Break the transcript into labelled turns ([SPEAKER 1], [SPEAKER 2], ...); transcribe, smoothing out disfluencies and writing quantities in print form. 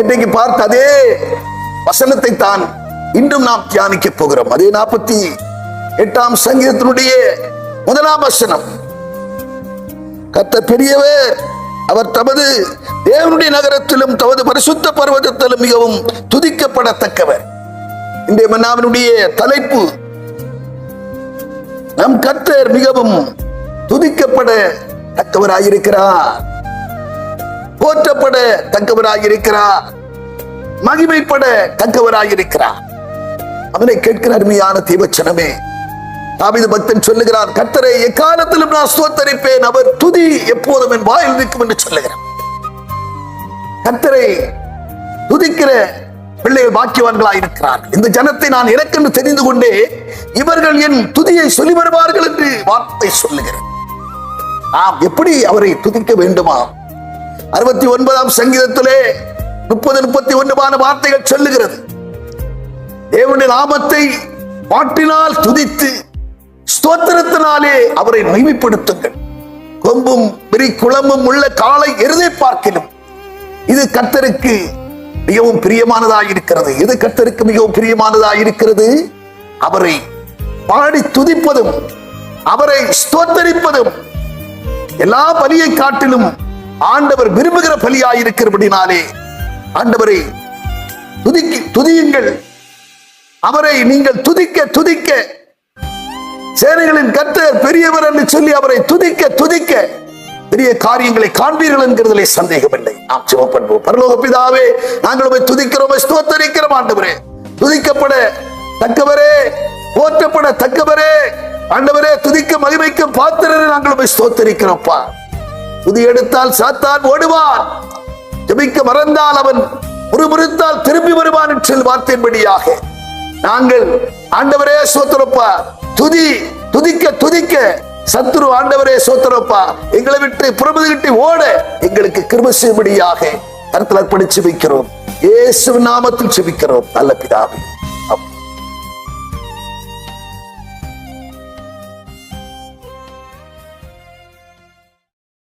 [SPEAKER 1] நேற்றைக்கு பார்த்த அதே வசனத்தை தான் இன்றும் நாம் தியானிக்க போகிறோம். அதே 48ஆம் சங்கீதத்தினுடைய 1ஆம் வசனம். கர்த்தர் பெரியவர், அவர் தமது தேவனுடைய நகரத்திலும் தமது பரிசுத்த பர்வதத்திலும் மிகவும் துதிக்கப்படத்தக்கவர். இன்றைய மன்னாவினுடைய தலைப்பு, நம் கர்த்தர் மிகவும் துதிக்கப்பட தக்கவராயிருக்கிறார், போற்றப்பட தக்கவராயிருக்கிறார், மகிமைப்பட தக்கவராயிருக்கிறார். அவனை கேட்கிற அருமையான தீவச்சனமே, தாவீது பக்தன் சொல்லுகிறார், கர்த்தரை எக்காலத்திலும் நான் ஸ்தோத்தரிப்பேன், அவர் துதி எப்போதும் என் வாயில் இருக்கும் என்று சொல்லுகிறார். கர்த்தரை துதிக்கிற பிள்ளைகள் பாக்கியவான்களாய் இருக்கிறார். இந்த ஜனத்தை நான் எனக்கென்று தெரிந்து கொண்டே இவர்கள் என் துதியை சொல்லி வருவார்கள் என்று வார்த்தை சொல்லுகிறது. நாம் எப்படி அவரை துதிக்க வேண்டுமா? 69ஆம் சங்கீதத்திலே 30-31 வார்த்தைகள் சொல்லுகிறது. தேவனுடைய நாமத்தை பாட்டினால் துதித்து ஸ்தோத்திரத்தினாலே அவரை மகிமைப்படுத்துங்கள். கொம்பும் விரிக்குளமும் உள்ள காளை எருதை பார்க்கிலும் இது கர்த்தருக்கு மிகவும் பிரியமானதாக இருக்கிறது. இது கர்த்தருக்கு மிகவும் பிரியமானதாக இருக்கிறது, அவரை பாடி துதிப்பதும் அவரை ஸ்தோத்தரிப்பதும். எல்லா பலியை காட்டிலும் ஆண்டவர் விரும்புகிற பலியாயிருக்கிறபடினாலே ஆண்டவரை துதியுங்கள். அவரை நீங்கள் துதிக்க துதிக்க சேனைகளின் கர்த்தர் பெரியவர் என்று சொல்லி அவரை துதிக்க துதிக்க பெரிய காரியங்களை காண்பீர்கள் என்கிறதிலே சந்தேகமில்லை. நாம் ஜெபம் பண்ணுவோம். பரலோக பிதாவே, நாங்கள் துதிக்கிறோம், ஸ்தோத்தரிக்கிறோம். ஆண்டவரே, துதிக்கப்பட தக்கவரே, போற்றப்பட தக்கவரே, ஆண்டவரே, துதிக்க மகிமைக்க பாத்திரரை நாங்கள் ஸ்தோத்தரிக்கிறோம்ப்பா. துதி எடுத்தால் சாத்தான் ஓடுவான், ஜெபிக்க மறந்தால் அவன் முறுமுறுத்தால் திரும்பி வருவான் என்று வார்த்தையின்படியாக நாங்கள் ஆண்டவரே ஸ்தோத்திரப்பா, துதிக்க துதிக்க சத்துரு ஆண்டவரே ஸ்தோத்திரப்பா, எங்களை விட்டு புறமுதுகிட்டு ஓட எங்களுக்கு கிருபை செய்யும்படியாக கர்த்தர் அர்ப்பணித்து ஜெபிக்கிறோம். இயேசுவின் நாமத்தில் ஜெபிக்கிறோம் நல்ல பிதாவே.